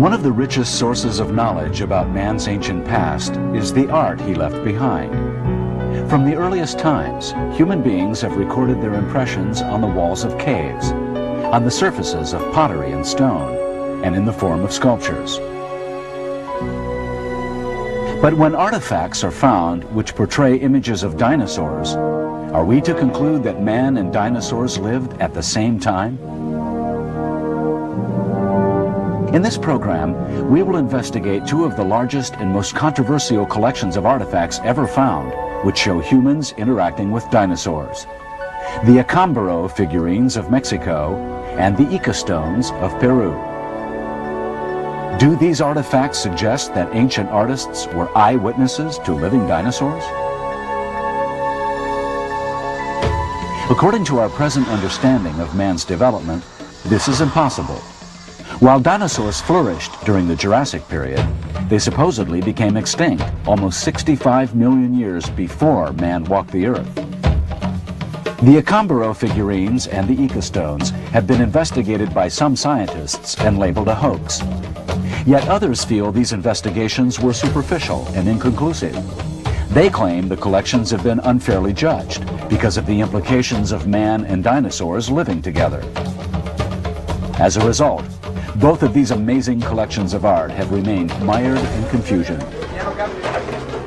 One of the richest sources of knowledge about man's ancient past is the art he left behind. From the earliest times, human beings have recorded their impressions on the walls of caves, on the surfaces of pottery and stone, and in the form of sculptures. But when artifacts are found which portray images of dinosaurs, are we to conclude that man and dinosaurs lived at the same time? In this program, we will investigate two of the largest and most controversial collections of artifacts ever found, which show humans interacting with dinosaurs. The Acámbaro figurines of Mexico and the Ica stones of Peru. Do these artifacts suggest that ancient artists were eyewitnesses to living dinosaurs? According to our present understanding of man's development, this is impossible. While dinosaurs flourished during the Jurassic period, they supposedly became extinct almost 65 million years before man walked the earth. The Acámbaro figurines and the Ica stones have been investigated by some scientists and labeled a hoax. Yet others feel these investigations were superficial and inconclusive. They claim the collections have been unfairly judged because of the implications of man and dinosaurs living together. As a result, both of these amazing collections of art have remained mired in confusion.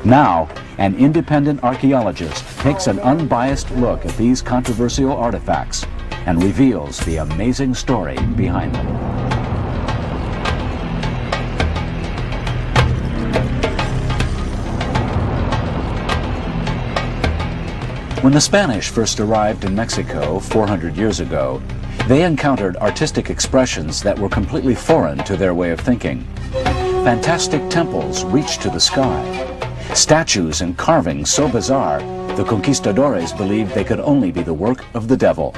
Now, an independent archaeologist takes an unbiased look at these controversial artifacts and reveals the amazing story behind them. When the Spanish first arrived in Mexico 400 years ago, they encountered artistic expressions that were completely foreign to their way of thinking. Fantastic temples reached to the sky. Statues and carvings so bizarre, the conquistadores believed they could only be the work of the devil.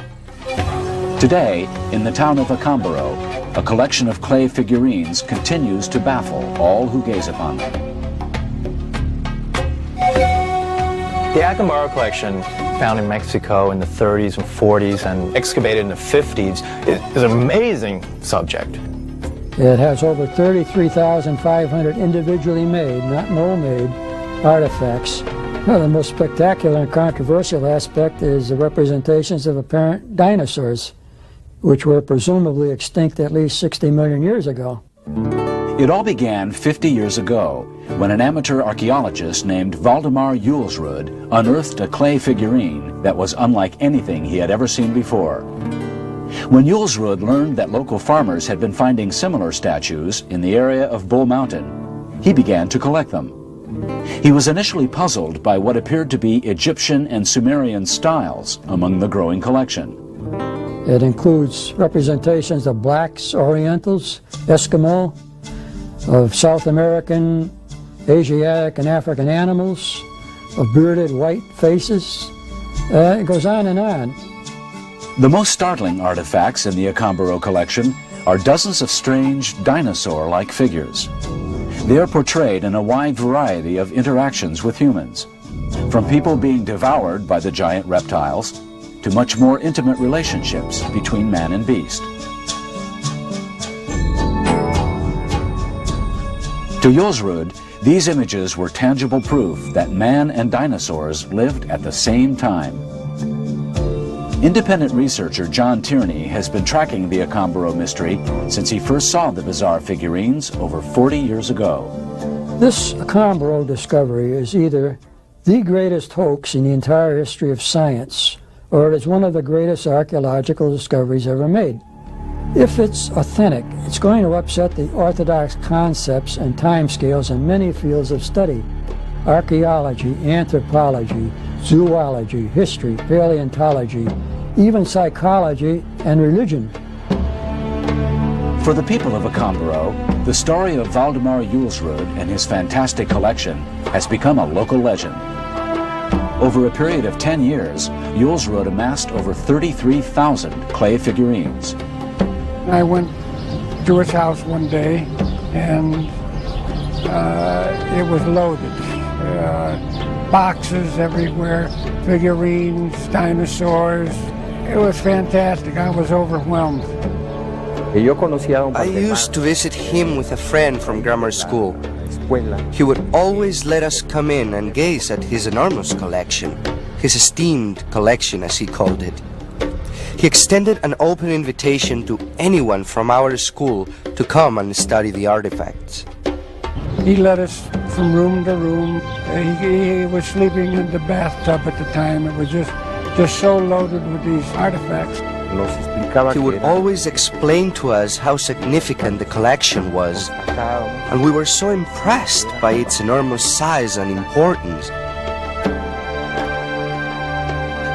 Today, in the town of Acámbaro, a collection of clay figurines continues to baffle all who gaze upon them. The Acámbaro collection, found in Mexico in the 30s and 40s and excavated in the 50s, is an amazing subject. It has over 33,500 individually made, not mold-made, artifacts. Well, the most spectacular and controversial aspect is the representations of apparent dinosaurs, which were presumably extinct at least 60 million years ago. It all began 50 years ago when an amateur archaeologist named Valdemar Julsrud unearthed a clay figurine that was unlike anything he had ever seen before. When Julsrud learned that local farmers had been finding similar statues in the area of Bull Mountain, he began to collect them. He was initially puzzled by what appeared to be Egyptian and Sumerian styles among the growing collection. It includes representations of blacks, Orientals, Eskimo, of South American, Asiatic, and African animals, of bearded white faces. It goes on and on. The most startling artifacts in the Acámbaro collection are dozens of strange dinosaur-like figures. They are portrayed in a wide variety of interactions with humans, from people being devoured by the giant reptiles to much more intimate relationships between man and beast. To Julsrud, these images were tangible proof that man and dinosaurs lived at the same time. Independent researcher John Tierney has been tracking the Acámbaro mystery since he first saw the bizarre figurines over 40 years ago. This Acámbaro discovery is either the greatest hoax in the entire history of science, or it is one of the greatest archaeological discoveries ever made. If it's authentic, it's going to upset the orthodox concepts and timescales in many fields of study: archaeology, anthropology, zoology, history, paleontology, even psychology and religion. For the people of Acámbaro, the story of Valdemar Julsrud and his fantastic collection has become a local legend. Over a period of 10 years, Julsrud amassed over 33,000 clay figurines. I went to his house one day, and it was loaded. Boxes everywhere, figurines, dinosaurs. It was fantastic. I was overwhelmed. I used to visit him with a friend from grammar school. He would always let us come in and gaze at his enormous collection, his esteemed collection as he called it. He extended an open invitation to anyone from our school to come and study the artifacts. He led us from room to room. He was sleeping in the bathtub at the time. It was just so loaded with these artifacts. He would always explain to us how significant the collection was, and we were so impressed by its enormous size and importance.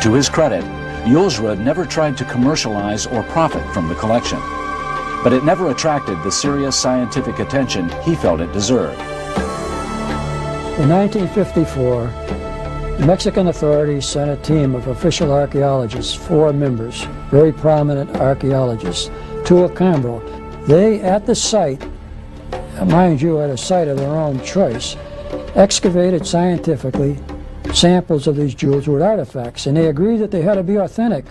To his credit, Julsrud never tried to commercialize or profit from the collection, but it never attracted the serious scientific attention he felt it deserved. In 1954, the Mexican authorities sent a team of official archaeologists, 4 members, very prominent archaeologists, to Acámbaro. They, at the site, mind you, at a site of their own choice, excavated scientifically samples of these Julsrud artifacts, and they agreed that they had to be authentic.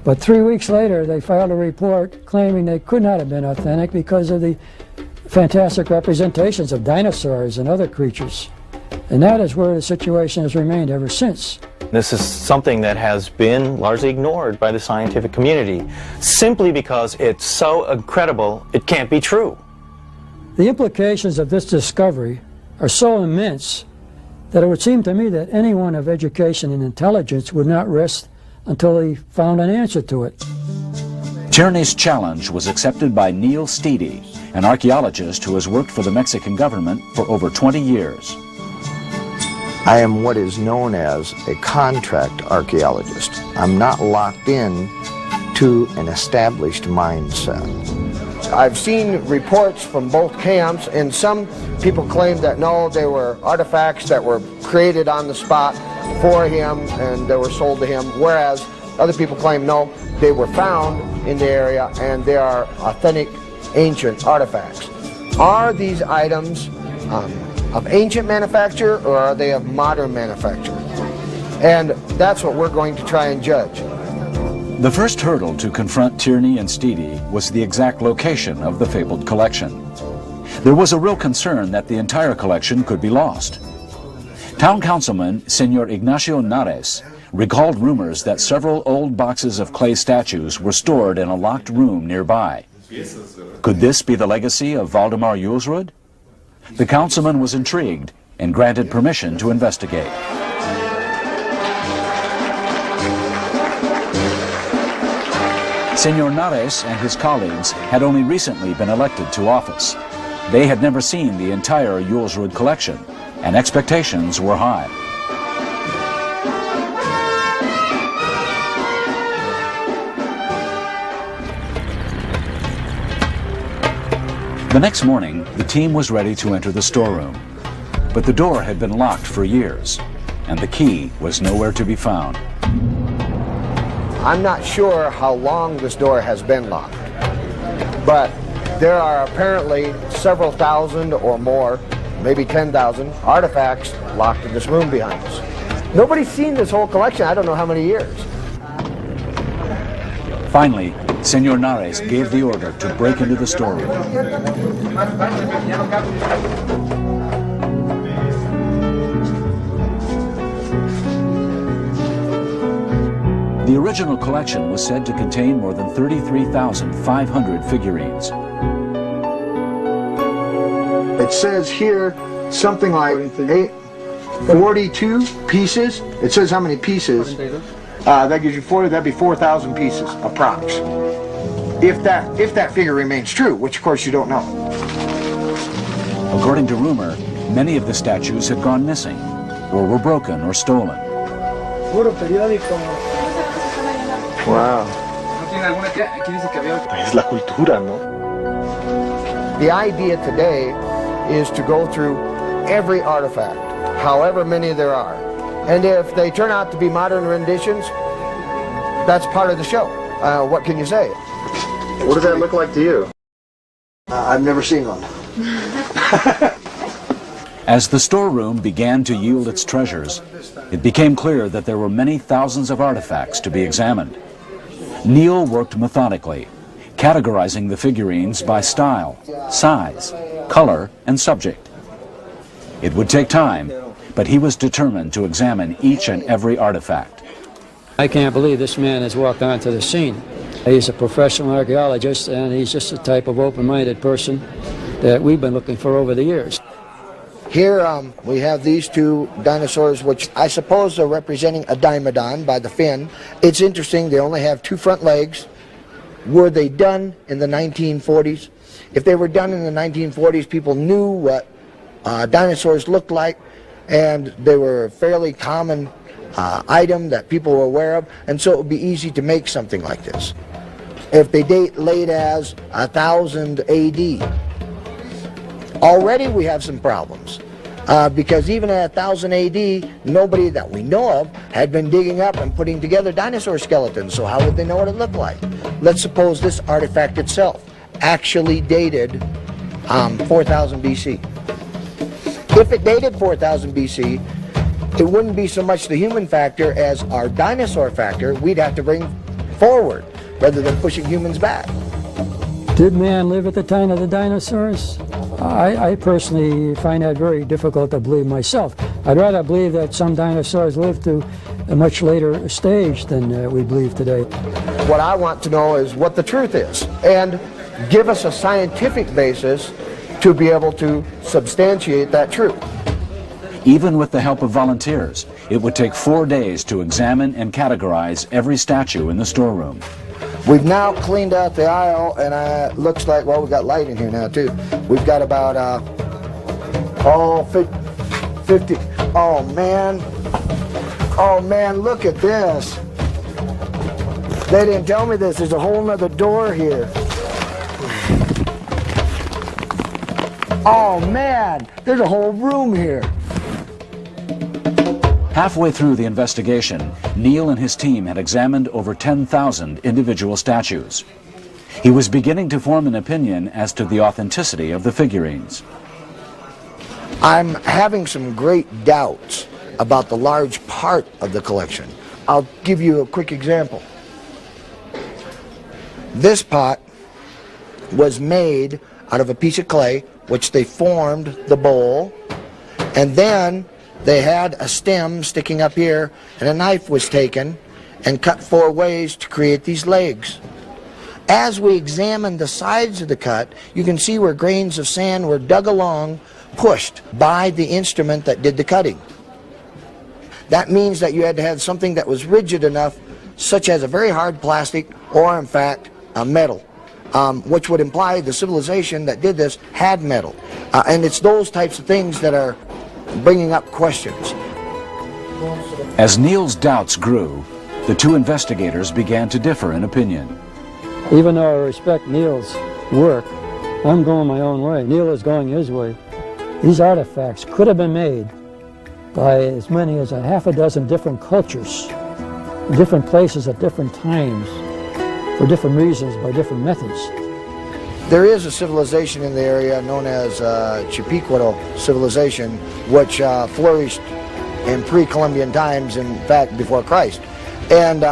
But 3 weeks later, they filed a report claiming they could not have been authentic because of the fantastic representations of dinosaurs and other creatures. And that is where the situation has remained ever since. This is something that has been largely ignored by the scientific community, simply because it's so incredible it can't be true. The implications of this discovery are so immense that it would seem to me that anyone of education and intelligence would not rest until he found an answer to it. Tierney's challenge was accepted by Neil Steedy, an archaeologist who has worked for the Mexican government for over 20 years. I am what is known as a contract archaeologist. I'm not locked in to an established mindset. I've seen reports from both camps, and some people claim that no, they were artifacts that were created on the spot for him and they were sold to him, whereas other people claim no, they were found in the area and they are authentic ancient artifacts. Are these items of ancient manufacture, or are they of modern manufacture? And that's what we're going to try and judge. The first hurdle to confront Tierney and Steedy was the exact location of the fabled collection. There was a real concern that the entire collection could be lost. Town Councilman Senor Ignacio Nares recalled rumors that several old boxes of clay statues were stored in a locked room nearby. Could this be the legacy of Valdemar Julsrud? The councilman was intrigued and granted permission to investigate. Senor Nares and his colleagues had only recently been elected to office. They had never seen the entire Julsrud collection, and expectations were high. The next morning, the team was ready to enter the storeroom, but the door had been locked for years, and the key was nowhere to be found. I'm not sure how long this door has been locked, but there are apparently several thousand or more, maybe 10,000 artifacts locked in this room behind us. Nobody's seen this whole collection, I don't know how many years. Finally, Senor Nares gave the order to break into the storeroom. The original collection was said to contain more than 33,500 figurines. It says here something like 42 pieces. It says how many pieces. That gives you 40, that'd be 4,000 pieces, approx. If that figure remains true, which of course you don't know. According to rumor, many of the statues had gone missing, or were broken or stolen. Wow. Es la cultura, ¿no? The idea today is to go through every artifact, however many there are. And if they turn out to be modern renditions, that's part of the show. What can you say? What does that look like to you? I've never seen one. As the storeroom began to yield its treasures, it became clear that there were many thousands of artifacts to be examined. Neil worked methodically, categorizing the figurines by style, size, color, and subject. It would take time, but he was determined to examine each and every artifact. I can't believe this man has walked onto the scene. He's a professional archaeologist, and he's just the type of open-minded person that we've been looking for over the years. Here we have these two dinosaurs, which I suppose are representing a dimodon by the fin. It's interesting, they only have two front legs. Were they done in the 1940s? If they were done in the 1940s, people knew what dinosaurs looked like, and they were a fairly common item that people were aware of, and so it would be easy to make something like this. If they date late as 1000 AD, already we have some problems, because even at 1000 AD, nobody that we know of had been digging up and putting together dinosaur skeletons, so how would they know what it looked like? Let's suppose this artifact itself actually dated 4000 BC. If it dated 4000 BC, it wouldn't be so much the human factor as our dinosaur factor we'd have to bring forward, rather than pushing humans back. Did man live at the time of the dinosaurs? I personally find that very difficult to believe myself. I'd rather believe that some dinosaurs lived to a much later stage than we believe today. What I want to know is what the truth is, and give us a scientific basis to be able to substantiate that truth. Even with the help of volunteers, it would take 4 days to examine and categorize every statue in the storeroom. We've now cleaned out the aisle, and it looks like, well, we've got light in here now too. We've got about 50. Oh man, look at this. They didn't tell me this. There's a whole nother door here. Oh man, there's a whole room here. Halfway through the investigation, Neil and his team had examined over 10,000 individual statues. He was beginning to form an opinion as to the authenticity of the figurines. I'm having some great doubts about the large part of the collection. I'll give you a quick example. This pot was made out of a piece of clay, which they formed the bowl, and then they had a stem sticking up here, and a knife was taken and cut 4 ways to create these legs. As we examine the sides of the cut, you can see where grains of sand were dug along, pushed by the instrument that did the cutting. That means that you had to have something that was rigid enough, such as a very hard plastic or, in fact, a metal, which would imply the civilization that did this had metal. And it's those types of things that are bringing up questions. As Neil's doubts grew, the two investigators began to differ in opinion. Even though I respect Neil's work, I'm going my own way. Neil is going his way. These artifacts could have been made by as many as 6 different cultures, in different places at different times, for different reasons, by different methods. There is a civilization in the area known as Chipiquaro civilization, which flourished in pre-Columbian times, in fact, before Christ. And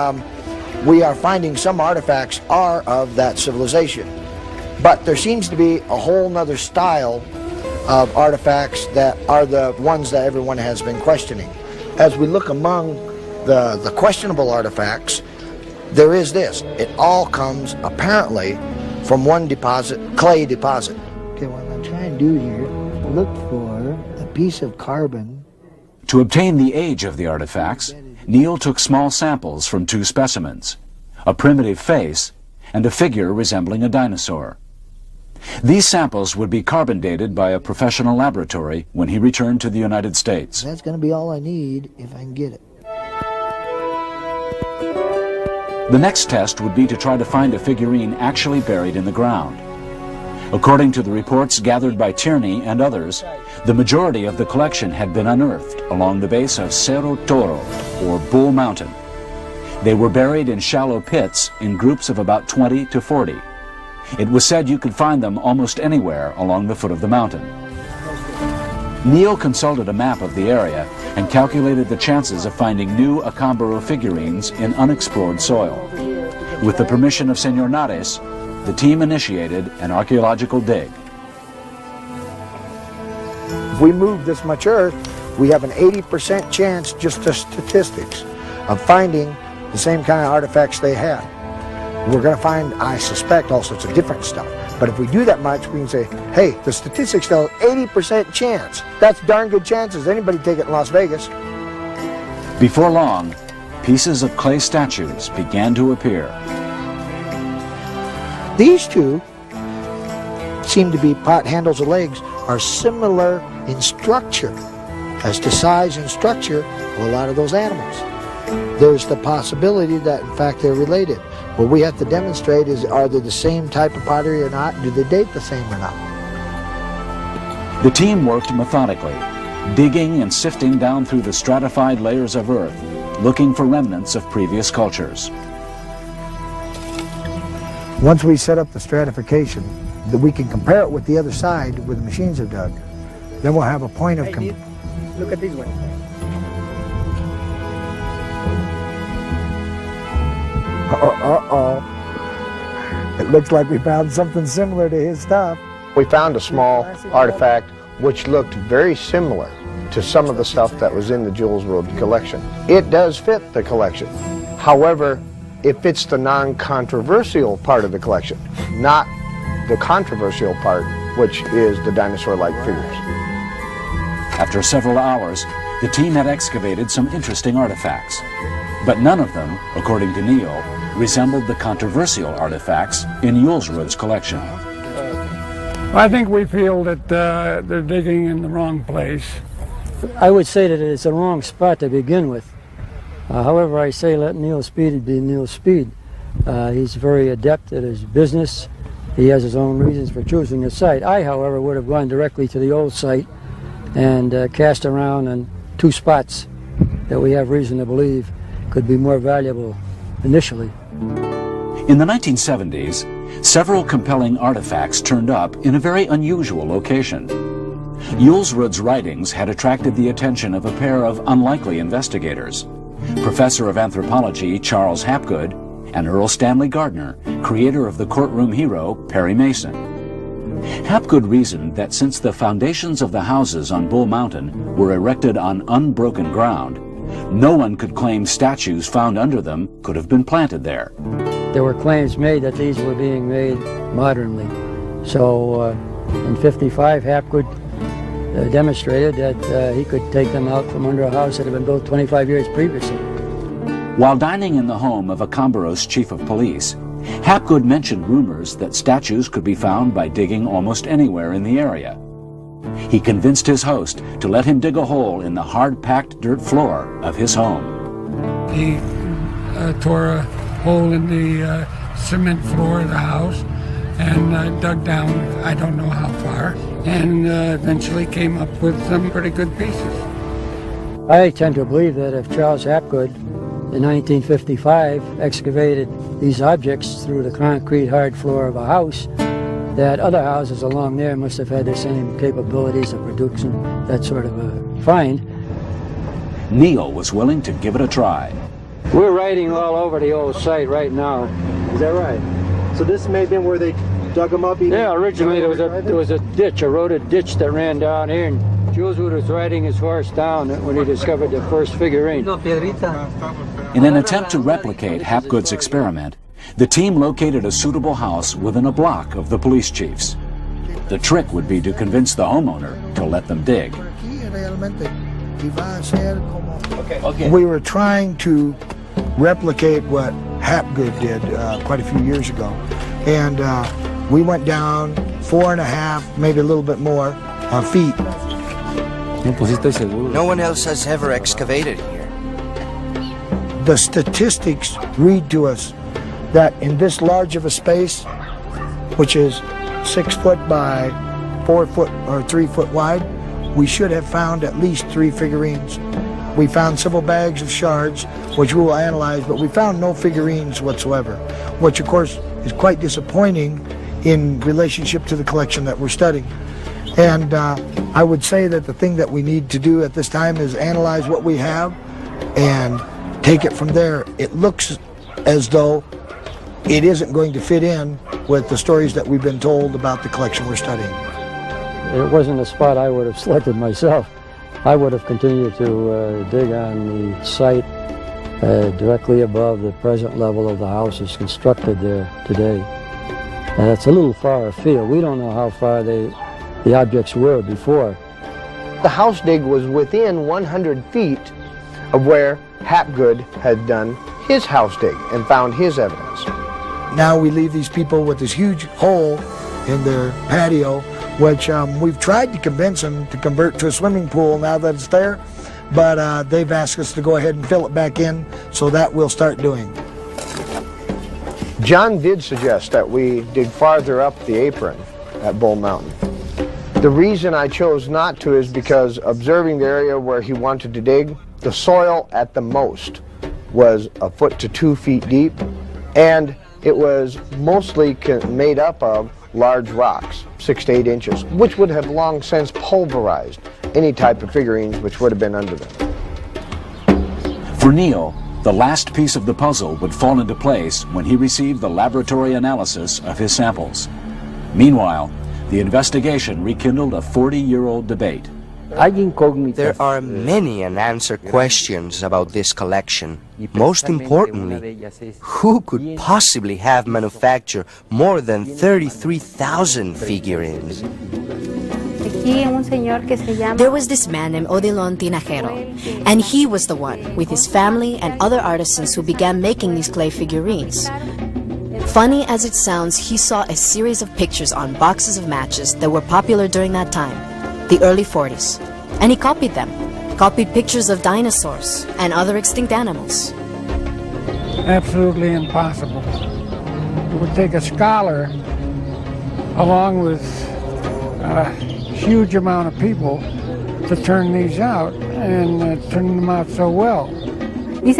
we are finding some artifacts are of that civilization. But there seems to be a whole nother style of artifacts that are the ones that everyone has been questioning. As we look among the questionable artifacts, there is this. It all comes, apparently, from one deposit, clay deposit. Okay, what I'm trying to do here, look for a piece of carbon. To obtain the age of the artifacts, Neil took small samples from 2 specimens, a primitive face and a figure resembling a dinosaur. These samples would be carbon dated by a professional laboratory when he returned to the United States. That's going to be all I need if I can get it. The next test would be to try to find a figurine actually buried in the ground. According to the reports gathered by Tierney and others, the majority of the collection had been unearthed along the base of Cerro Toro, or Bull Mountain. They were buried in shallow pits in groups of about 20 to 40. It was said you could find them almost anywhere along the foot of the mountain. Neil consulted a map of the area and calculated the chances of finding new Acámbaro figurines in unexplored soil. With the permission of Senor Nares, the team initiated an archaeological dig. If we move this much earth, we have an 80% chance, just to statistics, of finding the same kind of artifacts they had. We're going to find, I suspect, all sorts of different stuff. But if we do that much, we can say, hey, the statistics tell 80% chance. That's darn good chances. Anybody take it in Las Vegas. Before long, pieces of clay statues began to appear. These two seem to be pot handles or legs, are similar in structure as to size and structure of a lot of those animals. There's the possibility that, in fact, they're related. What we have to demonstrate is, are they the same type of pottery or not? Do they date the same or not? The team worked methodically, digging and sifting down through the stratified layers of earth, looking for remnants of previous cultures. Once we set up the stratification, that we can compare it with the other side where the machines are dug, then we'll have a point of look at this one. Uh-oh. It looks like we found something similar to his stuff. We found a small artifact which looked very similar to some of the stuff that was in the Jules World collection. It does fit the collection. However, it fits the non-controversial part of the collection, not the controversial part, which is the dinosaur-like figures. After several hours, the team had excavated some interesting artifacts, but none of them, according to Neil, resembled the controversial artifacts in Julesrud's collection. I think we feel that they're digging in the wrong place. I would say that it's the wrong spot to begin with. However, I say let Neil Speed be Neil Speed. He's very adept at his business. He has his own reasons for choosing the site. I, however, would have gone directly to the old site and cast around on two spots that we have reason to believe could be more valuable initially. In the 1970s, several compelling artifacts turned up in a very unusual location. Julesrud's writings had attracted the attention of a pair of unlikely investigators, Professor of Anthropology Charles Hapgood and Earl Stanley Gardner, creator of the courtroom hero Perry Mason. Hapgood reasoned that since the foundations of the houses on Bull Mountain were erected on unbroken ground, no one could claim statues found under them could have been planted there. There were claims made that these were being made modernly. So in '55, Hapgood demonstrated that he could take them out from under a house that had been built 25 years previously. While dining in the home of Acámbaro's chief of police, Hapgood mentioned rumors that statues could be found by digging almost anywhere in the area. He convinced his host to let him dig a hole in the hard-packed dirt floor of his home. He tore a hole in the cement floor of the house and dug down, I don't know how far, and eventually came up with some pretty good pieces. I tend to believe that if Charles Hapgood in 1955 excavated these objects through the concrete hard floor of a house, that other houses along there must have had the same capabilities of producing that sort of a find. Neil was willing to give it a try. We're riding all over the old site right now. Is that right? So this may have been where they dug them up? Yeah, originally there was a ditch, a eroded ditch that ran down here, and Julesrud was riding his horse down when he discovered the first figurine. In an attempt to replicate Hapgood's experiment, the team located a suitable house within a block of the police chief's. The trick would be to convince the homeowner to let them dig. Okay. We were trying to replicate what Hapgood did quite a few years ago. And we went down 4.5, maybe a little bit more, feet. No one else has ever excavated here. The statistics read to us that in this large of a space, which is 6 foot by 4 foot or 3 foot wide, we should have found at least 3 figurines. We found several bags of shards, which we will analyze, but we found no figurines whatsoever, which of course is quite disappointing in relationship to the collection that we're studying. And I would say that the thing that we need to do at this time is analyze what we have and take it from there. It looks as though it isn't going to fit in with the stories that we've been told about the collection we're studying. It wasn't a spot I would have selected myself. I would have continued to dig on the site directly above the present level of the houses constructed there today. It's a little far afield. We don't know how far the objects were before. The house dig was within 100 feet of where Hapgood had done his house dig and found his evidence. Now we leave these people with this huge hole in their patio, which we've tried to convince them to convert to a swimming pool now that it's there, but they've asked us to go ahead and fill it back in, so that we'll start doing. John did suggest that we dig farther up the apron at Bull Mountain. The reason I chose not to is because observing the area where he wanted to dig, the soil at the most was 1 foot to 2 feet deep, and it was mostly made up of large rocks, 6 to 8 inches, which would have long since pulverized any type of figurines which would have been under them. For Neil, the last piece of the puzzle would fall into place when he received the laboratory analysis of his samples. Meanwhile, the investigation rekindled a 40-year-old debate. There are many unanswered questions about this collection. Most importantly, who could possibly have manufactured more than 33,000 figurines? There was this man named Odilon Tinajero, and he was the one, with his family and other artisans, who began making these clay figurines. Funny as it sounds, he saw a series of pictures on boxes of matches that were popular during that time, the early 40s, and he copied them, copied pictures of dinosaurs and other extinct animals. Absolutely impossible. It would take a scholar, along with a huge amount of people, to turn these out and turn them out so well. They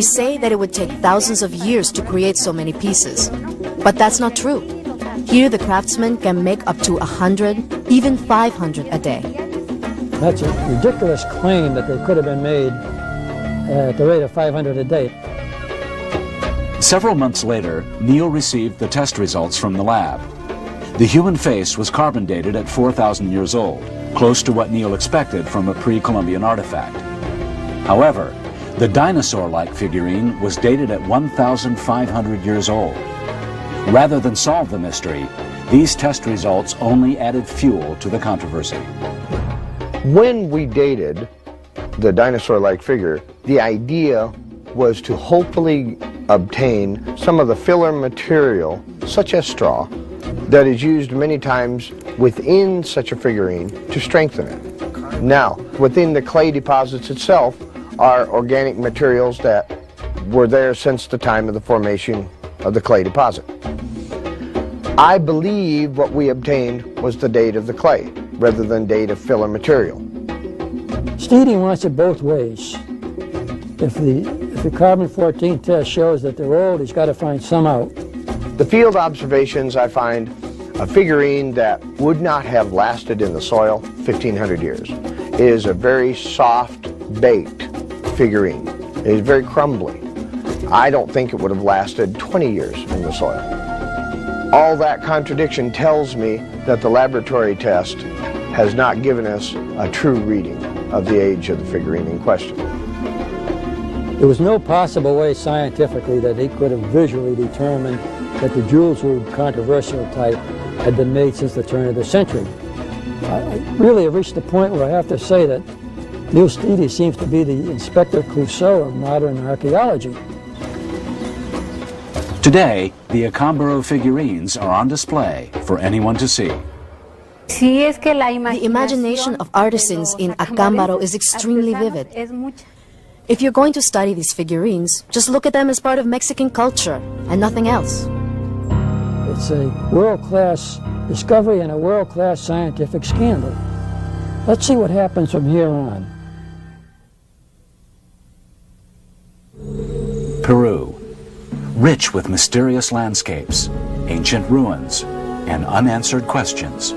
say that it would take thousands of years to create so many pieces, but that's not true. Here the craftsmen can make up to 100, even 500 a day. That's a ridiculous claim that they could have been made at the rate of 500 a day. Several months later, Neil received the test results from the lab. The human face was carbon dated at 4,000 years old, close to what Neil expected from a pre-Columbian artifact. However, the dinosaur-like figurine was dated at 1,500 years old. Rather than solve the mystery, these test results only added fuel to the controversy. When we dated the dinosaur-like figure, the idea was to hopefully obtain some of the filler material, such as straw, that is used many times within such a figurine to strengthen it. Now, within the clay deposits itself are organic materials that were there since the time of the formation of the clay deposit. I believe what we obtained was the date of the clay, rather than date of filler material. Steeding wants it both ways. If the carbon-14 test shows that they're old, he's got to find some out. The field observations, I find a figurine that would not have lasted in the soil 1,500 years. It is a very soft, baked figurine. It is very crumbly. I don't think it would have lasted 20 years in the soil. All that contradiction tells me that the laboratory test has not given us a true reading of the age of the figurine in question. There was no possible way scientifically that he could have visually determined that the jewels were controversial type had been made since the turn of the century. I really have reached the point where I have to say that Neil Steedy seems to be the Inspector Clouseau of modern archaeology. Today, the Acámbaro figurines are on display for anyone to see. The imagination of artisans in Acámbaro is extremely vivid. If you're going to study these figurines, just look at them as part of Mexican culture and nothing else. It's a world-class discovery and a world-class scientific scandal. Let's see what happens from here on. Peru, rich with mysterious landscapes, ancient ruins, and unanswered questions.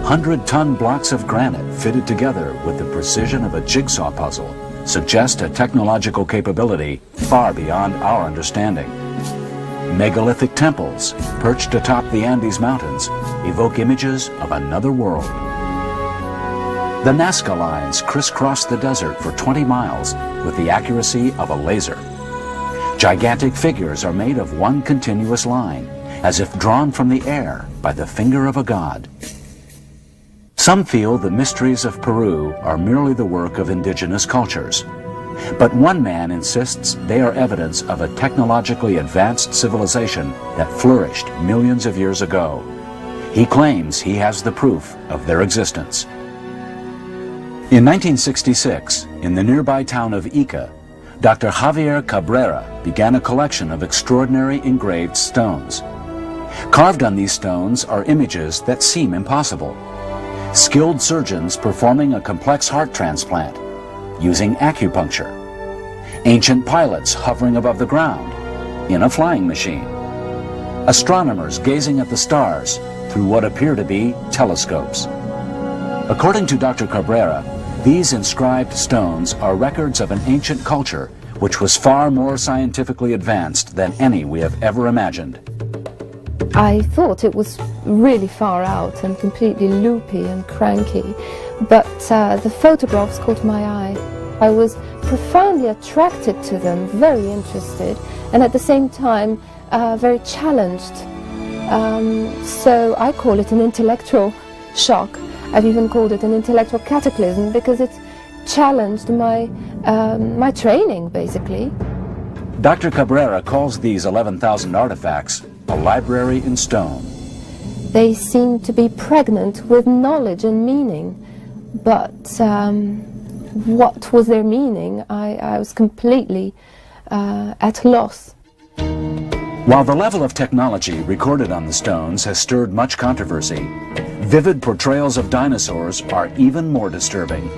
100-ton blocks of granite fitted together with the precision of a jigsaw puzzle suggest a technological capability far beyond our understanding. Megalithic temples, perched atop the Andes Mountains, evoke images of another world. The Nazca lines crisscross the desert for 20 miles with the accuracy of a laser. Gigantic figures are made of one continuous line, as if drawn from the air by the finger of a god. Some feel the mysteries of Peru are merely the work of indigenous cultures. But one man insists they are evidence of a technologically advanced civilization that flourished millions of years ago. He claims he has the proof of their existence. In 1966, in the nearby town of Ica, Dr. Javier Cabrera began a collection of extraordinary engraved stones. Carved on these stones are images that seem impossible. Skilled surgeons performing a complex heart transplant, using acupuncture. Ancient pilots hovering above the ground in a flying machine. Astronomers gazing at the stars through what appear to be telescopes. According to Dr. Cabrera, these inscribed stones are records of an ancient culture which was far more scientifically advanced than any we have ever imagined. I thought it was really far out and completely loopy and cranky, but the photographs caught my eye. I was profoundly attracted to them, very interested, and at the same time very challenged. So I call it an intellectual shock. I've even called it an intellectual cataclysm because it challenged my training, basically. Dr. Cabrera calls these 11,000 artifacts a library in stone. They seem to be pregnant with knowledge and meaning, but what was their meaning? I was completely at loss. While the level of technology recorded on the stones has stirred much controversy, vivid portrayals of dinosaurs are even more disturbing.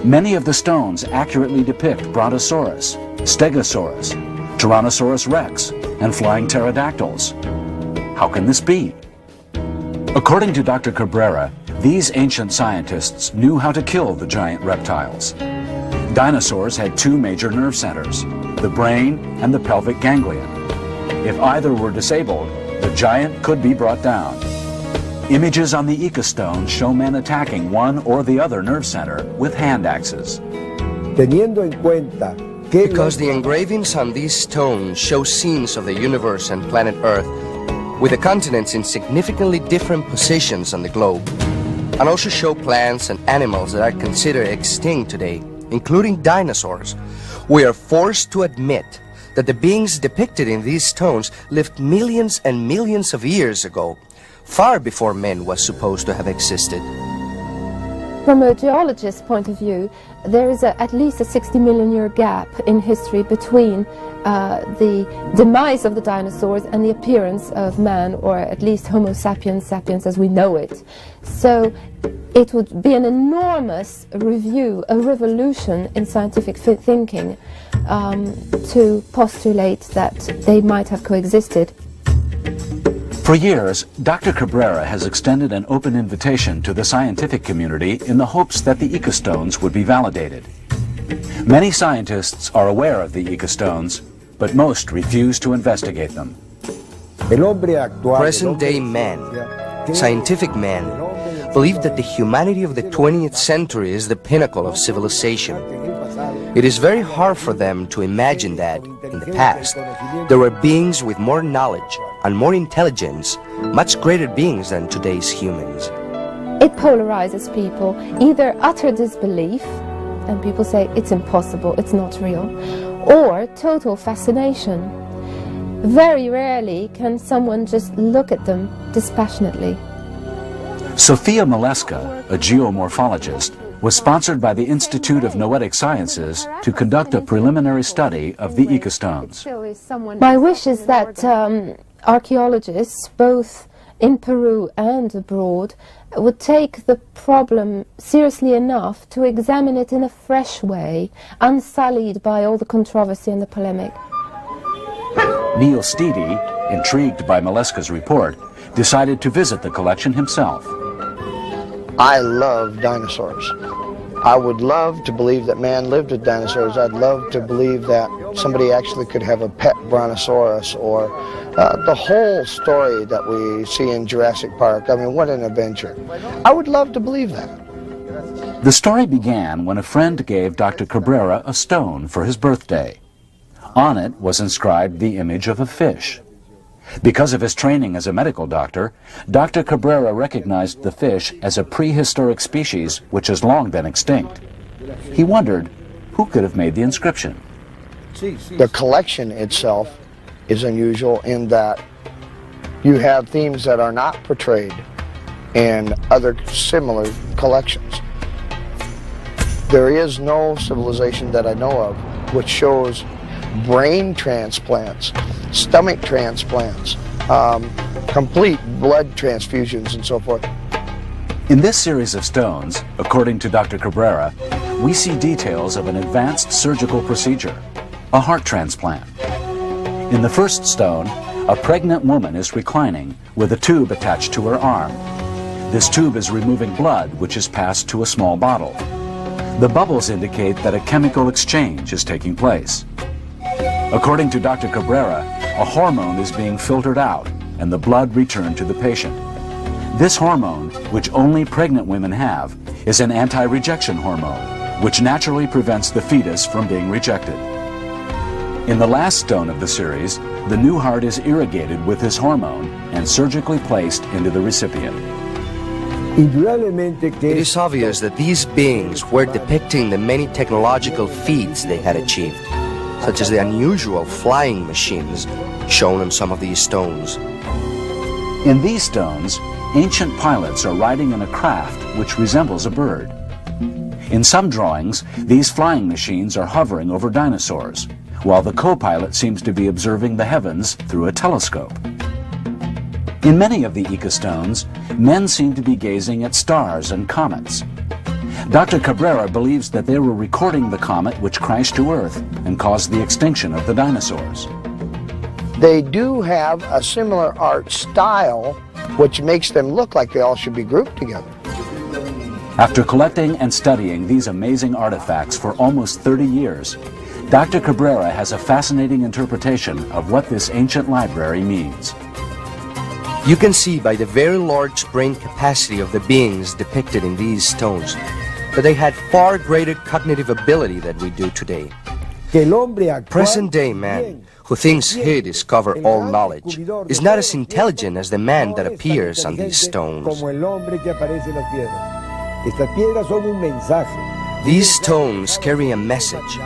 Many of the stones accurately depict Brontosaurus, Stegosaurus, Tyrannosaurus rex, and flying pterodactyls. How can this be? According to Dr. Cabrera, these ancient scientists knew how to kill the giant reptiles. Dinosaurs had two major nerve centers, the brain and the pelvic ganglion. If either were disabled, the giant could be brought down. Images on the Ica stone show men attacking one or the other nerve center with hand axes. Because the engravings on these stones show scenes of the universe and planet Earth, with the continents in significantly different positions on the globe, and also show plants and animals that are considered extinct today, including dinosaurs, we are forced to admit that the beings depicted in these stones lived millions and millions of years ago, far before man was supposed to have existed. From a geologist's point of view, there is at least a 60 million year gap in history between the demise of the dinosaurs and the appearance of man, or at least Homo sapiens sapiens as we know it. So it would be an enormous review, a revolution in scientific thinking to postulate that they might have coexisted. For years, Dr. Cabrera has extended an open invitation to the scientific community in the hopes that the Ica stones would be validated. Many scientists are aware of the Ica stones, but most refuse to investigate them. Present-day man, scientific man, believe that the humanity of the 20th century is the pinnacle of civilization. It is very hard for them to imagine that, in the past, there were beings with more knowledge and more intelligence, much greater beings than today's humans. It polarizes people, either utter disbelief, and people say it's impossible, it's not real, or total fascination. Very rarely can someone just look at them dispassionately. Sofia Maleska, a geomorphologist, was sponsored by the Institute of Noetic Sciences to conduct a preliminary study of the Ica stones. My wish is that archaeologists, both in Peru and abroad, would take the problem seriously enough to examine it in a fresh way, unsullied by all the controversy and the polemic. Neil Steedy, intrigued by Maleska's report, decided to visit the collection himself. I love dinosaurs. I would love to believe that man lived with dinosaurs. I'd love to believe that somebody actually could have a pet brontosaurus, or the whole story that we see in Jurassic Park. I mean, what an adventure. I would love to believe that. The story began when a friend gave Dr. Cabrera a stone for his birthday. On it was inscribed the image of a fish. Because of his training as a medical doctor, Dr. Cabrera recognized the fish as a prehistoric species which has long been extinct. He wondered who could have made the inscription. The collection itself is unusual in that you have themes that are not portrayed in other similar collections. There is no civilization that I know of which shows brain transplants, stomach transplants, complete blood transfusions, and so forth. In this series of stones, according to Dr. Cabrera, we see details of an advanced surgical procedure, a heart transplant. In the first stone, a pregnant woman is reclining with a tube attached to her arm. This tube is removing blood, which is passed to a small bottle. The bubbles indicate that a chemical exchange is taking place. According to Dr. Cabrera, a hormone is being filtered out and the blood returned to the patient. This hormone, which only pregnant women have, is an anti-rejection hormone, which naturally prevents the fetus from being rejected. In the last stone of the series, the new heart is irrigated with this hormone and surgically placed into the recipient. It is obvious that these beings were depicting the many technological feats they had achieved, such as the unusual flying machines shown on some of these stones. In these stones, ancient pilots are riding in a craft which resembles a bird. In some drawings, these flying machines are hovering over dinosaurs, while the co-pilot seems to be observing the heavens through a telescope. In many of the Ica stones, men seem to be gazing at stars and comets. Dr. Cabrera believes that they were recording the comet which crashed to Earth and caused the extinction of the dinosaurs. They do have a similar art style, which makes them look like they all should be grouped together. After collecting and studying these amazing artifacts for almost 30 years, Dr. Cabrera has a fascinating interpretation of what this ancient library means. You can see by the very large brain capacity of the beings depicted in these stones that they had far greater cognitive ability than we do today. Present-day man, who thinks he discovered all knowledge, is not as intelligent as the man that appears on these stones. These stones carry a message,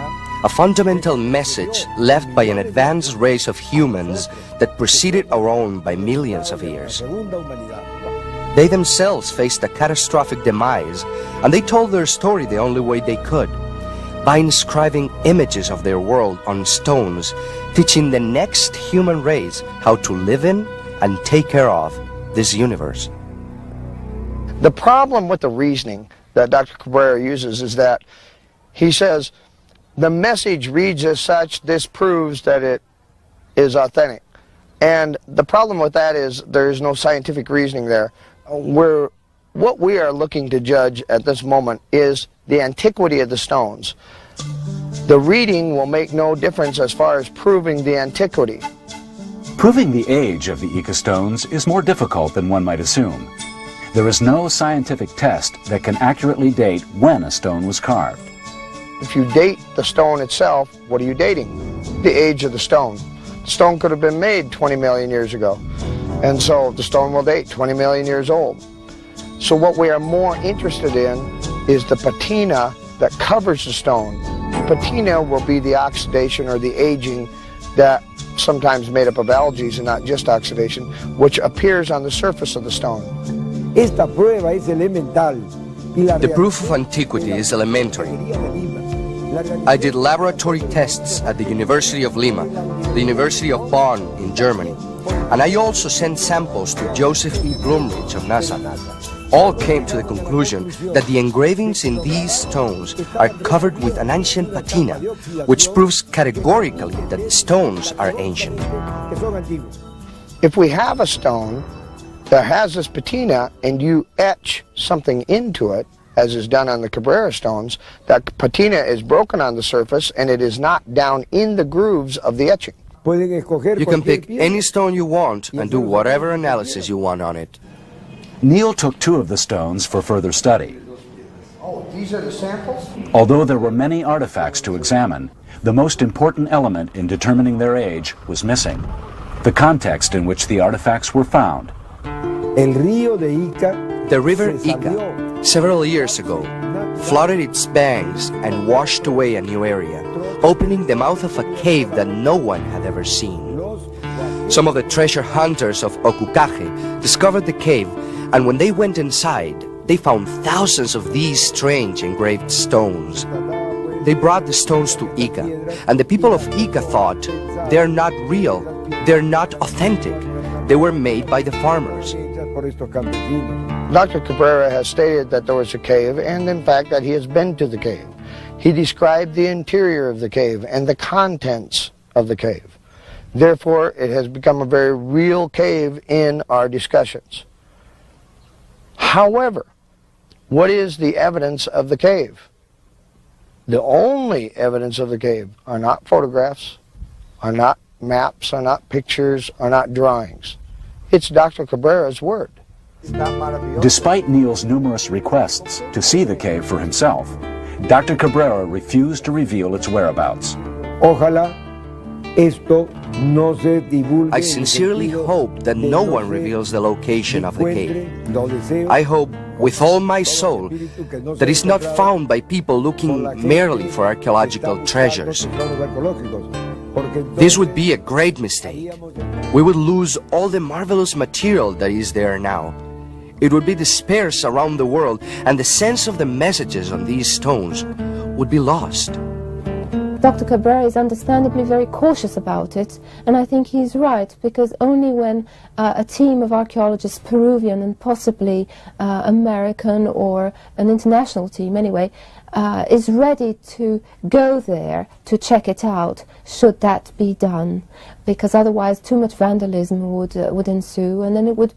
a fundamental message left by an advanced race of humans that preceded our own by millions of years. They themselves faced a catastrophic demise, and they told their story the only way they could, by inscribing images of their world on stones, teaching the next human race how to live in and take care of this universe. The problem with the reasoning that Dr. Cabrera uses is that he says, the message reads as such, this proves that it is authentic. And the problem with that is there is no scientific reasoning there. What we are looking to judge at this moment is the antiquity of the stones. The reading will make no difference as far as proving the antiquity. Proving the age of the Ica stones is more difficult than one might assume. There is no scientific test that can accurately date when a stone was carved. If you date the stone itself, what are you dating? The age of the stone. The stone could have been made 20 million years ago, and so the stone will date 20 million years old. So what we are more interested in is the patina that covers the stone. Patina will be the oxidation or the aging that sometimes made up of algae and not just oxidation, which appears on the surface of the stone. The proof of antiquity is elementary. I did laboratory tests at the University of Lima, the University of Bonn in Germany, and I also sent samples to Joseph E. Blumrich of NASA. All came to the conclusion that the engravings in these stones are covered with an ancient patina, which proves categorically that the stones are ancient. If we have a stone that has this patina and you etch something into it, as is done on the Cabrera stones, that patina is broken on the surface and it is not down in the grooves of the etching. You can pick any stone you want and do whatever analysis you want on it. Neil took 2 of the stones for further study. Oh, these are the samples? Although there were many artifacts to examine, the most important element in determining their age was missing: the context in which the artifacts were found. The river Ica, several years ago, flooded its banks and washed away a new area, opening the mouth of a cave that no one had ever seen. Some of the treasure hunters of Ocucaje discovered the cave, and when they went inside, they found thousands of these strange engraved stones. They brought the stones to Ica, and the people of Ica thought, they're not real, they're not authentic, they were made by the farmers. Dr. Cabrera has stated that there was a cave, and in fact that he has been to the cave. He described the interior of the cave and the contents of the cave. Therefore, it has become a very real cave in our discussions. However, what is the evidence of the cave? The only evidence of the cave are not photographs, are not maps, are not pictures, are not drawings. It's Dr. Cabrera's word. Despite Neil's numerous requests to see the cave for himself, Dr. Cabrera refused to reveal its whereabouts. I sincerely hope that no one reveals the location of the cave. I hope with all my soul that it's not found by people looking merely for archaeological treasures. This would be a great mistake. We would lose all the marvelous material that is there now. It would be dispersed around the world, and the sense of the messages on these stones would be lost. Dr. Cabrera is understandably very cautious about it, and I think he's right, because only when a team of archaeologists, Peruvian and possibly American or an international team anyway, is ready to go there to check it out, should that be done, because otherwise too much vandalism would ensue, and then it would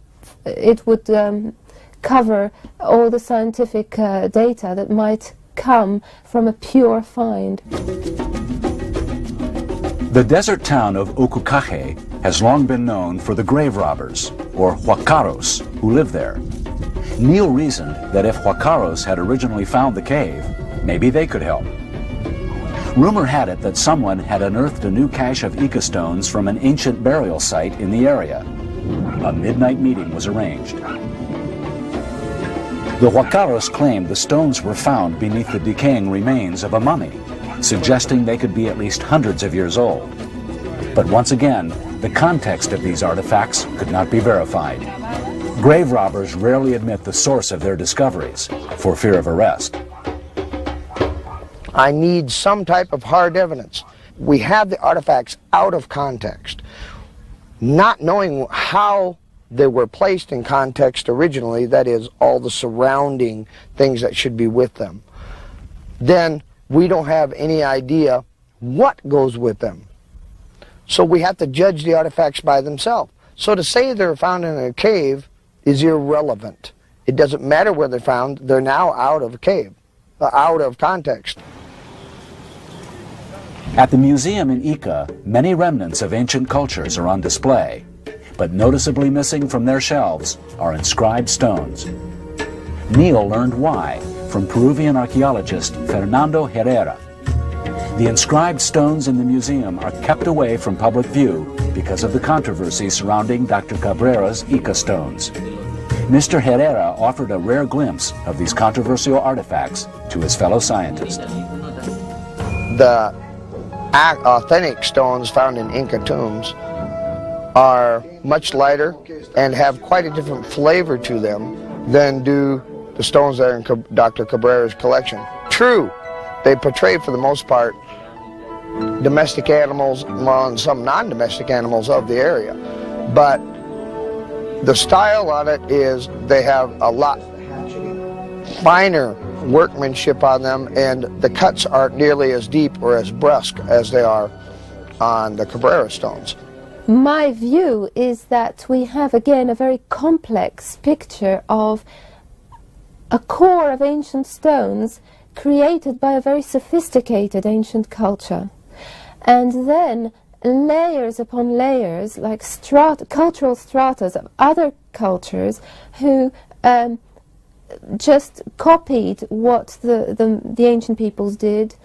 cover all the scientific data that might come from a pure find. The desert town of Ocucaje has long been known for the grave robbers, or huacaros, who live there. Neil reasoned that if huacaros had originally found the cave, maybe they could help. Rumor had it that someone had unearthed a new cache of Ica stones from an ancient burial site in the area. A midnight meeting was arranged. The huacaros claimed the stones were found beneath the decaying remains of a mummy, suggesting they could be at least hundreds of years old. But once again, the context of these artifacts could not be verified. Grave robbers rarely admit the source of their discoveries for fear of arrest. I need some type of hard evidence. We have the artifacts out of context. Not knowing how they were placed in context originally, that is, all the surrounding things that should be with them, then we don't have any idea what goes with them. So we have to judge the artifacts by themselves. So to say they're found in a cave is irrelevant. It doesn't matter where they're found, they're now out of a cave, out of context. At the museum in Ica, many remnants of ancient cultures are on display, but noticeably missing from their shelves are inscribed stones. Neil learned why from Peruvian archaeologist Fernando Herrera. The inscribed stones in the museum are kept away from public view because of the controversy surrounding Dr. Cabrera's Ica stones. Mr. Herrera offered a rare glimpse of these controversial artifacts to his fellow scientists. The authentic stones found in Inca tombs are much lighter and have quite a different flavor to them than do the stones that are in Dr. Cabrera's collection. True, they portray for the most part domestic animals, well, and some non-domestic animals of the area, but the style on it is they have a lot finer workmanship on them, and the cuts aren't nearly as deep or as brusque as they are on the Cabrera stones. My view is that we have again a very complex picture of a core of ancient stones created by a very sophisticated ancient culture. And then layers upon layers, like cultural stratas of other cultures who just copied what the ancient peoples did,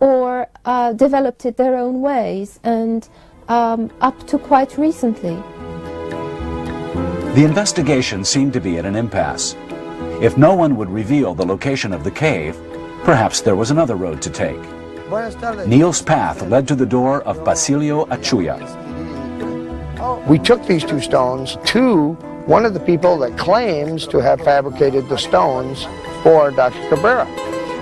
or developed it their own ways, and up to quite recently. The investigation seemed to be at an impasse. If no one would reveal the location of the cave, perhaps there was another road to take. Neil's path led to the door of Basilio Achuya. We took these two stones to one of the people that claims to have fabricated the stones for Dr. Cabrera.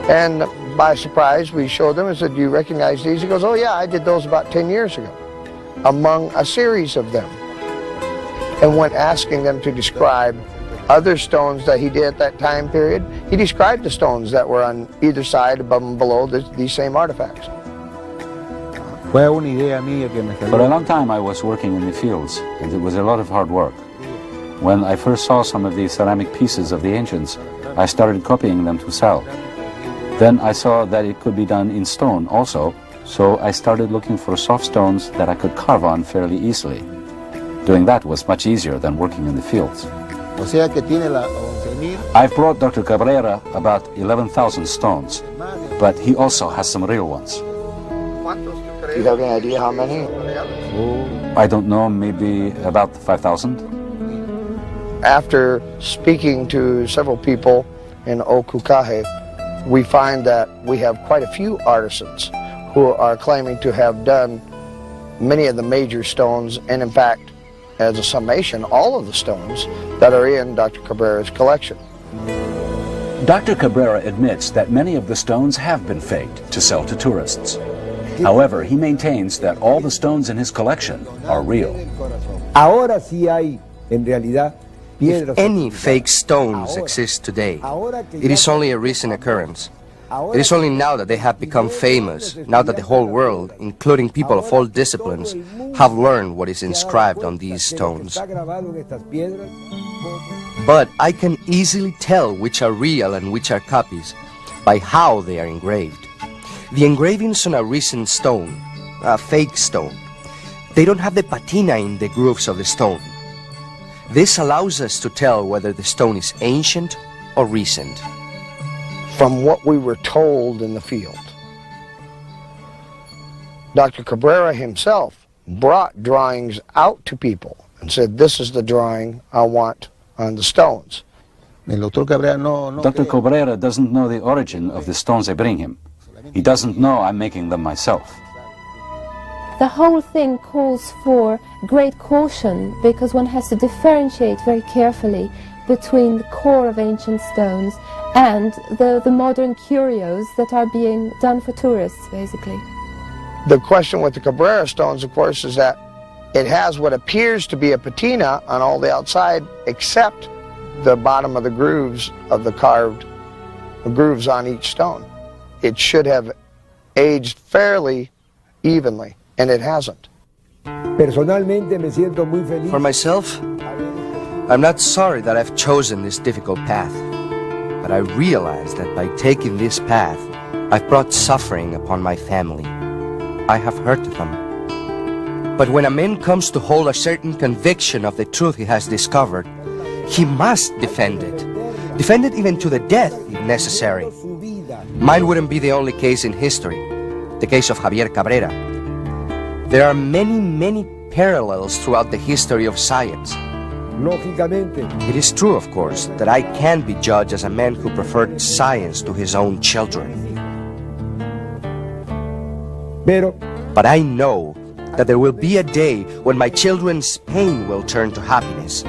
And by surprise, we showed them and said, "Do you recognize these?" He goes, "Oh yeah, I did those about 10 years ago," among a series of them. And when asking them to describe other stones that he did at that time period, he described the stones that were on either side, above and below, these same artifacts. For a long time I was working in the fields, and it was a lot of hard work. When I first saw some of these ceramic pieces of the ancients, I started copying them to sell. Then I saw that it could be done in stone also, so I started looking for soft stones that I could carve on fairly easily. Doing that was much easier than working in the fields. I've brought Dr. Cabrera about 11,000 stones, but he also has some real ones. Do you have any idea how many? I don't know, maybe about 5,000. After speaking to several people in Okukahe, we find that we have quite a few artisans who are claiming to have done many of the major stones, and in fact, as a summation, all of the stones that are in Dr. Cabrera's collection. Dr. Cabrera admits that many of the stones have been faked to sell to tourists. However, he maintains that all the stones in his collection are real. If any fake stones exist today, it is only a recent occurrence. It is only now that they have become famous, now that the whole world, including people of all disciplines, have learned what is inscribed on these stones. But I can easily tell which are real and which are copies by how they are engraved. The engravings on a recent stone, a fake stone, they don't have the patina in the grooves of the stone. This allows us to tell whether the stone is ancient or recent. From what we were told in the field, Dr. Cabrera himself brought drawings out to people and said, "This is the drawing I want on the stones." Dr. Cabrera doesn't know the origin of the stones I bring him. He doesn't know I'm making them myself. The whole thing calls for great caution, because one has to differentiate very carefully between the core of ancient stones and the modern curios that are being done for tourists, basically. The question with the Cabrera stones, of course, is that it has what appears to be a patina on all the outside, except the bottom of the grooves of the carved grooves on each stone. It should have aged fairly evenly, and it hasn't. For myself, I'm not sorry that I've chosen this difficult path, but I realize that by taking this path, I've brought suffering upon my family. I have hurt them. But when a man comes to hold a certain conviction of the truth he has discovered, he must defend it. Defend it even to the death, if necessary. Mine wouldn't be the only case in history, the case of Javier Cabrera. There are many, many parallels throughout the history of science. It is true, of course, that I can be judged as a man who preferred science to his own children. But I know that there will be a day when my children's pain will turn to happiness.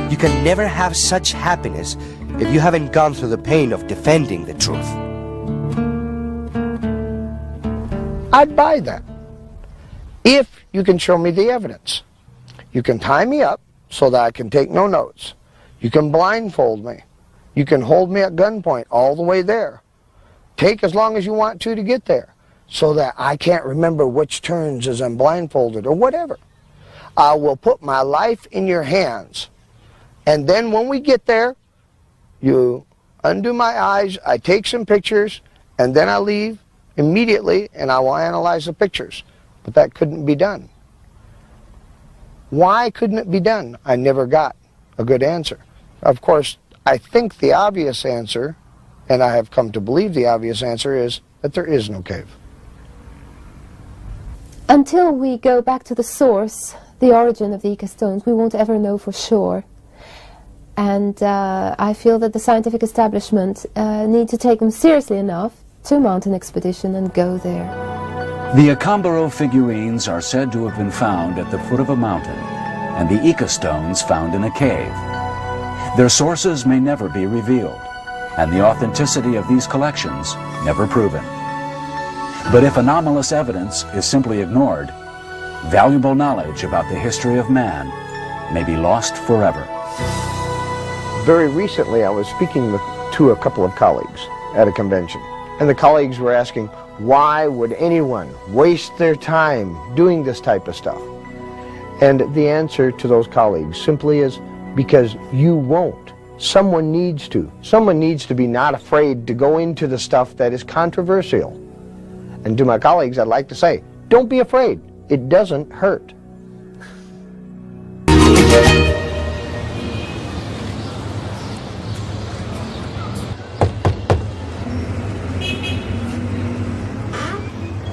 You can never have such happiness if you haven't gone through the pain of defending the truth. I'd buy that if you can show me the evidence. You can tie me up so that I can take no notes. You can blindfold me. You can hold me at gunpoint all the way there. Take as long as you want to get there so that I can't remember which turns as I'm blindfolded or whatever. I will put my life in your hands And then when we get there, you undo my eyes, I take some pictures, and then I leave immediately and I will analyze the pictures. But that couldn't be done. Why couldn't it be done? I never got a good answer. Of course, I think the obvious answer, and I have come to believe the obvious answer, is that there is no cave. Until we go back to the source, the origin of the Ica stones, we won't ever know for sure. And I feel that the scientific establishment need to take them seriously enough to mount an expedition and go there. The Acámbaro figurines are said to have been found at the foot of a mountain, and the Ica stones found in a cave. Their sources may never be revealed, and the authenticity of these collections never proven. But if anomalous evidence is simply ignored, valuable knowledge about the history of man may be lost forever. Very recently, I was speaking to a couple of colleagues at a convention, and the colleagues were asking, why would anyone waste their time doing this type of stuff? And the answer to those colleagues simply is, because you won't. Someone needs to. Someone needs to be not afraid to go into the stuff that is controversial. And to my colleagues, I'd like to say, don't be afraid. It doesn't hurt.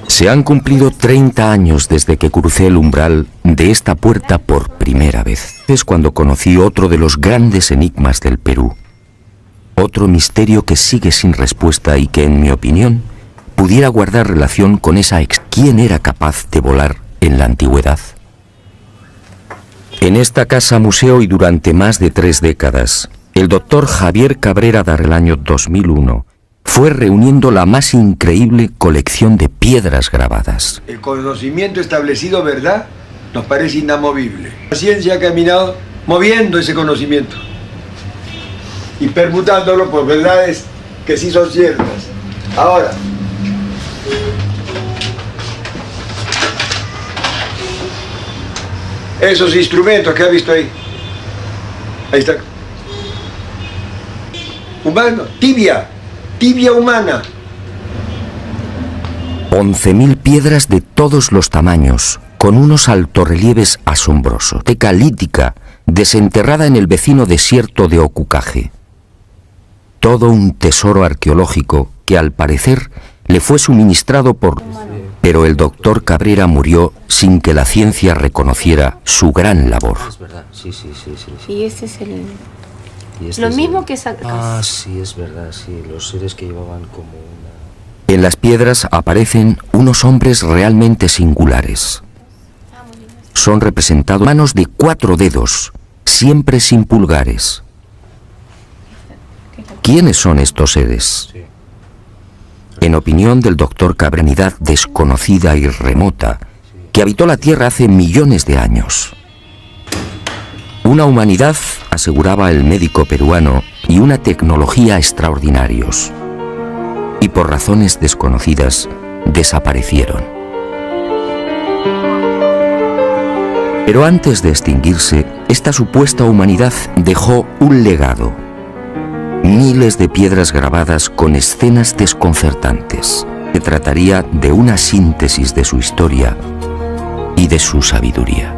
Se han cumplido 30 años desde que crucé el umbral de esta puerta por primera vez. Es cuando conocí otro de los grandes enigmas del Perú. Otro misterio que sigue sin respuesta y que, en mi opinión, pudiera guardar relación con esa ¿Quién era capaz de volar en la antigüedad? En esta casa museo y durante más de 3 décadas, el doctor Javier Cabrera, desde el año 2001, fue reuniendo la más increíble colección de piedras grabadas. El conocimiento establecido, ¿verdad?, nos parece inamovible. La ciencia ha caminado moviendo ese conocimiento y permutándolo por verdades que sí son ciertas. Ahora, esos instrumentos que ha visto ahí, ahí está. Humano, tibia humana. 11.000 piedras de todos los tamaños, con unos altorrelieves asombrosos. Teca lítica, desenterrada en el vecino desierto de Ocucaje. Todo un tesoro arqueológico que al parecer le fue suministrado por... Pero el doctor Cabrera murió sin que la ciencia reconociera su gran labor. Es verdad, sí. Y este es el... Lo mismo que esa casa. Ah, sí, es verdad, sí, los seres que llevaban como una... En las piedras aparecen unos hombres realmente singulares. Son representados manos de 4 dedos, siempre sin pulgares. ¿Quiénes son estos seres? En opinión del doctor Cabrera, unidad desconocida y remota, que habitó la Tierra hace millones de años. Una humanidad, aseguraba el médico peruano, y una tecnología extraordinarios. Y por razones desconocidas, desaparecieron. Pero antes de extinguirse, esta supuesta humanidad dejó un legado. Miles de piedras grabadas con escenas desconcertantes. Se trataría de una síntesis de su historia y de su sabiduría.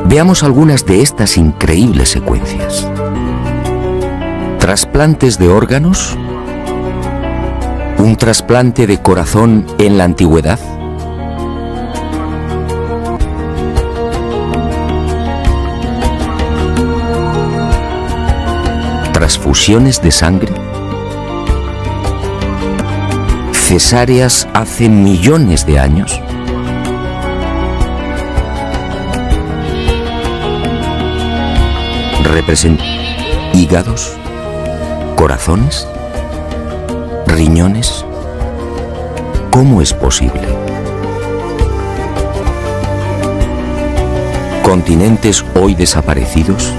Veamos algunas de estas increíbles secuencias. Trasplantes de órganos. Un trasplante de corazón en la antigüedad. Transfusiones de sangre. Cesáreas hace millones de años. Hígados, corazones, riñones. ¿Cómo es posible? ¿Continentes hoy desaparecidos?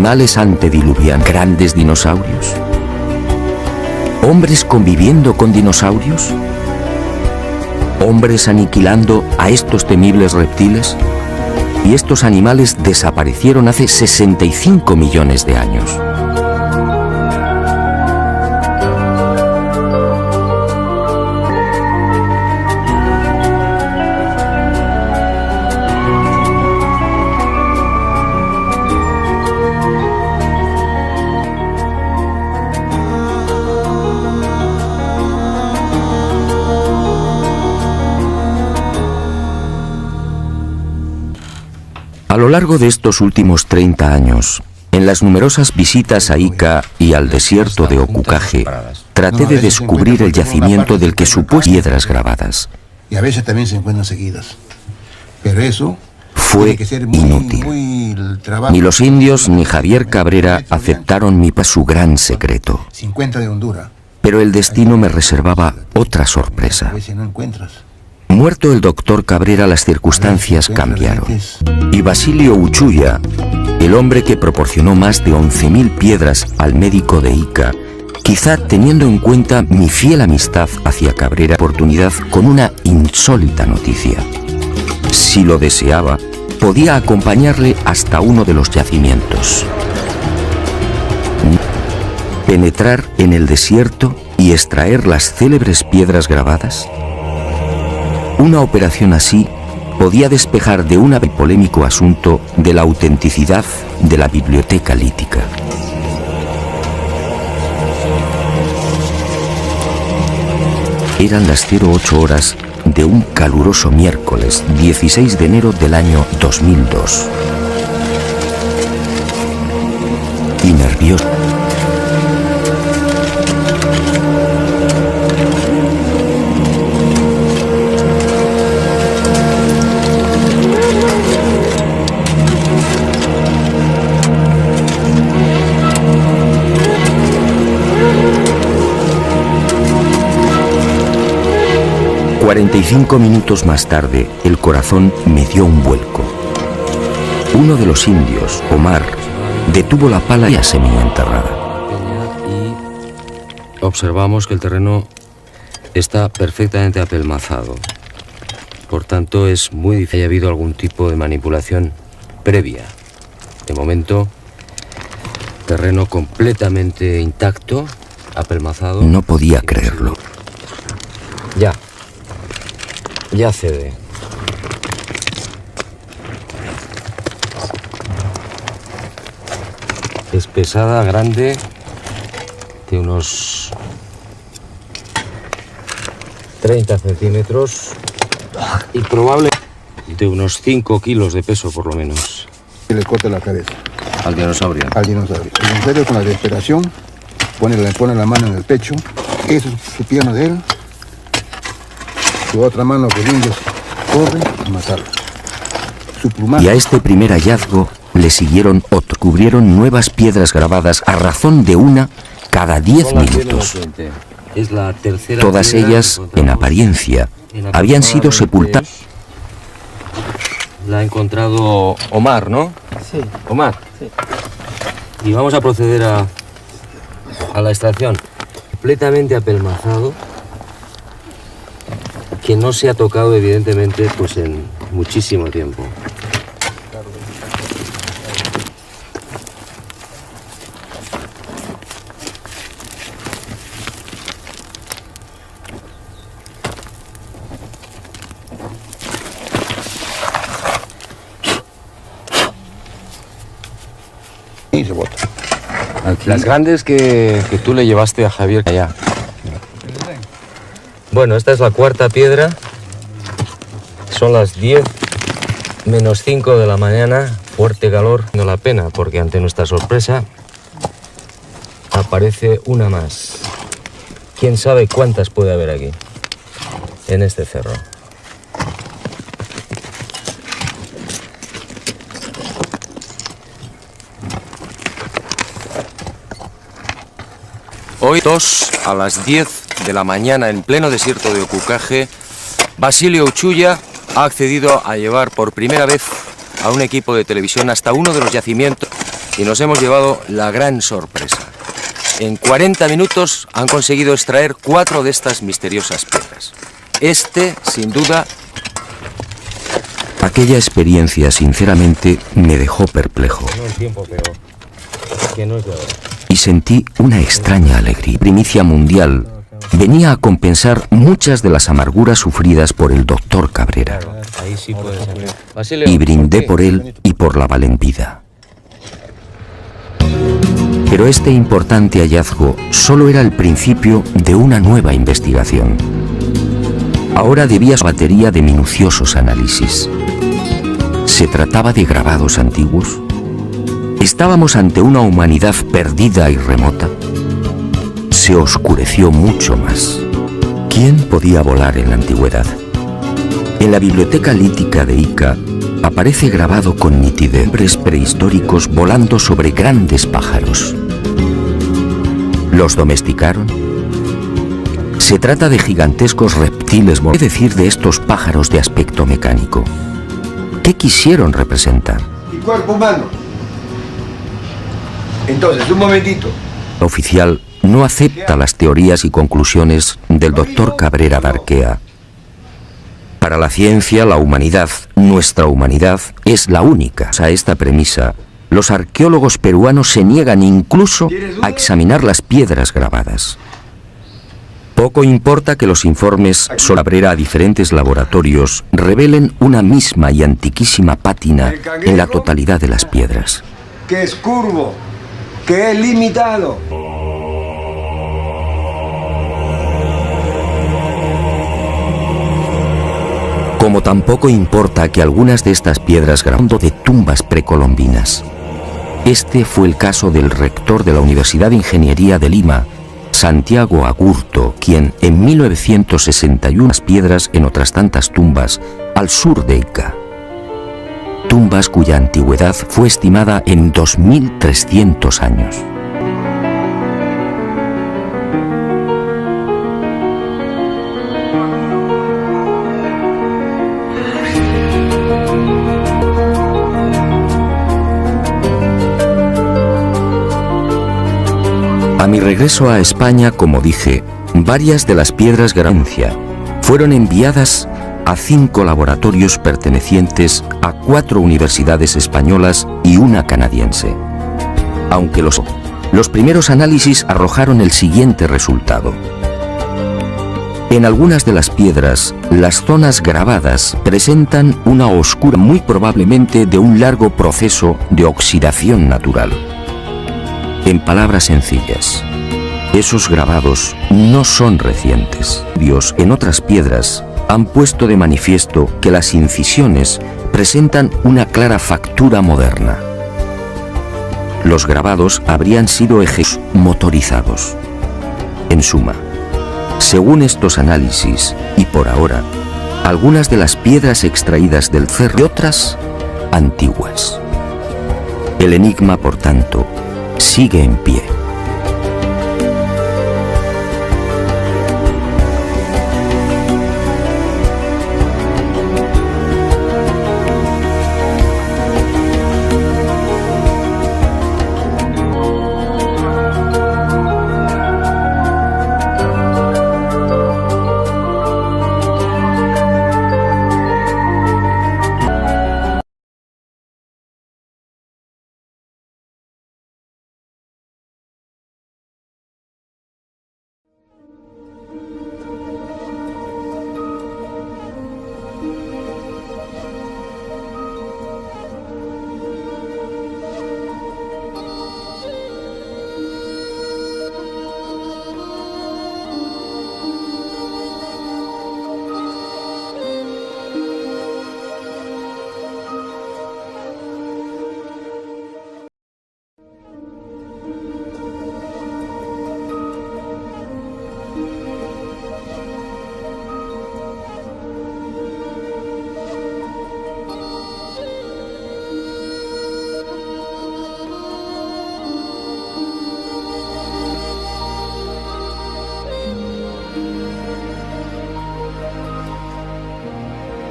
animales antediluvianos, grandes dinosaurios. ¿Hombres conviviendo con dinosaurios? ¿Hombres aniquilando a estos temibles reptiles? Y estos animales desaparecieron hace 65 millones de años. A lo largo de estos últimos 30 años, en las numerosas visitas a Ica y al desierto de Ocucaje, traté de descubrir el yacimiento del que supuestamente piedras grabadas. Y a veces también se encuentran seguidas. Pero eso fue inútil. Ni los indios ni Javier Cabrera aceptaron su gran secreto. 50 de Honduras. Pero el destino me reservaba otra sorpresa. A veces no encuentras. Muerto el doctor Cabrera, las circunstancias cambiaron. Y Basilio Uchuya, el hombre que proporcionó más de 11.000 piedras al médico de Ica, quizá teniendo en cuenta mi fiel amistad hacia Cabrera, oportunidad con una insólita noticia. Si lo deseaba, podía acompañarle hasta uno de los yacimientos. Penetrar en el desierto y extraer las célebres piedras grabadas. Una operación así podía despejar de un polémico asunto de la autenticidad de la biblioteca lítica. Eran las 08 horas de un caluroso miércoles 16 de enero del año 2002. Y nervioso. ...45 minutos más tarde, el corazón me dio un vuelco. Uno de los indios, Omar, detuvo la pala ya semi-enterrada. Y observamos que el terreno está perfectamente apelmazado. Por tanto, es muy difícil que haya habido algún tipo de manipulación previa. De momento, terreno completamente intacto, apelmazado. No podía creerlo. Ya cede. Es pesada, grande, de unos 30 centímetros y probable de unos 5 kilos de peso por lo menos. Y le corta la cabeza. Al dinosaurio. Al dinosaurio. El dinosaurio con la desesperación pone la mano en el pecho. Eso es su pierna de él. Su otra mano que el indio corre a matarlo. Su plumaje. Y a este primer hallazgo le siguieron otros. Cubrieron nuevas piedras grabadas a razón de una cada 10 minutos. Es la tercera. Todas ellas, en apariencia, habían sido sepultadas. La ha encontrado Omar, ¿no? Sí. Omar. Sí. Y vamos a proceder a la extracción. Completamente apelmazado, que no se ha tocado evidentemente pues en muchísimo tiempo. Y se bota. Las grandes que tú le llevaste a Javier allá. Bueno, esta es la cuarta piedra. Son las 10 menos 5 de la mañana. Fuerte calor. No la pena porque ante nuestra sorpresa aparece una más. ¿Quién sabe cuántas puede haber aquí, en este cerro? Hoy, a las 10 de la mañana, en pleno desierto de Ocucaje, Basilio Uchuya ha accedido a llevar por primera vez a un equipo de televisión hasta uno de los yacimientos y nos hemos llevado la gran sorpresa. En 40 minutos han conseguido extraer 4 de estas misteriosas piedras. Sin duda... Aquella experiencia, sinceramente, me dejó perplejo. Y sentí una extraña alegría. Primicia mundial venía a compensar muchas de las amarguras sufridas por el doctor Cabrera. Y brindé por él y por la valentía. Pero este importante hallazgo solo era el principio de una nueva investigación. Ahora debía su batería de minuciosos análisis. ¿Se trataba de grabados antiguos? ¿Estábamos ante una humanidad perdida y remota? Se oscureció mucho más. ¿Quién podía volar en la antigüedad? En la biblioteca lítica de Ica aparece grabado con nitidez hombres prehistóricos volando sobre grandes pájaros. ¿Los domesticaron? Se trata de gigantescos reptiles. ¿Qué decir de estos pájaros de aspecto mecánico? ¿Qué quisieron representar? ¿Y cuerpo humano? Entonces, un momentito. El oficial no acepta las teorías y conclusiones del doctor Cabrera de Arquea. Para la ciencia, la humanidad, nuestra humanidad, es la única. A esta premisa, los arqueólogos peruanos se niegan incluso a examinar las piedras grabadas. Poco importa que los informes sobre Cabrera a diferentes laboratorios revelen una misma y antiquísima pátina en la totalidad de las piedras. Que es curvo, que es limitado. Como tampoco importa que algunas de estas piedras grabando de tumbas precolombinas. Este fue el caso del rector de la Universidad de Ingeniería de Lima, Santiago Agurto, quien en 1961 piedras en otras tantas tumbas al sur de Ica. Tumbas cuya antigüedad fue estimada en 2.300 años. A mi regreso a España, como dije, varias de las piedras grancia fueron enviadas a 5 laboratorios pertenecientes a 4 universidades españolas y una canadiense. Aunque los primeros análisis arrojaron el siguiente resultado. En algunas de las piedras, las zonas grabadas presentan una oscura, muy probablemente de un largo proceso de oxidación natural. En palabras sencillas, esos grabados no son recientes. Estudios en otras piedras han puesto de manifiesto que las incisiones presentan una clara factura moderna. Los grabados habrían sido ejes motorizados. En suma, según estos análisis, y por ahora, algunas de las piedras extraídas del cerro y otras antiguas. El enigma, por tanto, sigue en pie.